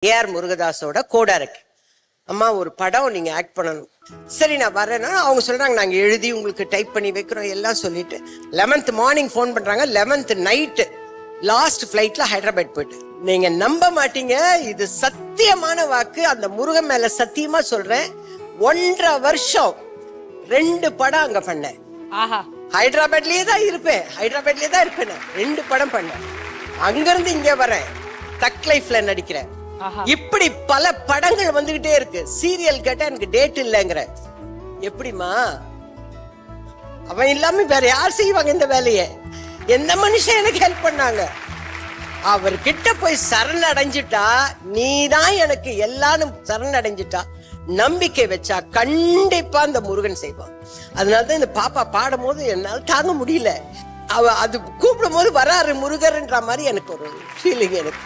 AR முருகதாஸோட கோடைரக்டர். அம்மா ஒரு படம் நீங்க ஆக்ட் பண்ணணும். சரி நான் வரேன்னா அவங்க சொல்றாங்க நாங்க எழுதி உங்களுக்கு டைப் பண்ணி வைக்கிறோம் எல்லாம் சொல்லிட்டு 11th மார்னிங் ஃபோன் பண்றாங்க. 11th நைட்டு லாஸ்ட் ஃபிளைட்ல ஹைதராபாத் போயிட்டு நீங்க நம்ப மாட்டீங்க, இது சத்தியமான வாக்கு. அந்த முருகன் மேல சத்தியமா சொல்றேன், 1.5 வருஷம் 2 படம் அங்க பண்ணேன். ஹைதராபாத்லயே தான் இருப்பேன், நான் 2 படம் பண்ணேன். அங்கிருந்து இங்க வரேன், தக் லைஃப்ல நடிக்கிறேன். இப்படி பல படங்கள் வந்துகிட்டே இருக்கு. சீரியல் கேட்டா எனக்கு டேட் இல்லைங்கிற. எப்படிமா அவன் இல்லாம வேற யார் செய்வாங்க இந்த வேலையை? எந்த மனுஷன் எனக்கு ஹெல்ப் பண்ணாங்க? அவர்கிட்ட போய் சரணடைஞ்சிட்டா, நீதான் எனக்கு எல்லாரும் சரணடைஞ்சிட்டா, நம்பிக்கை வச்சா கண்டிப்பா அந்த முருகன் செய்வான். அதனாலதான் இந்த பாப்பா பாடும் போது என்னால தாங்க முடியல. அவ அது கூப்பிடும் போது வராரு முருகர்ன்ற மாதிரி எனக்கு ஒரு ஃபீலிங் எனக்கு.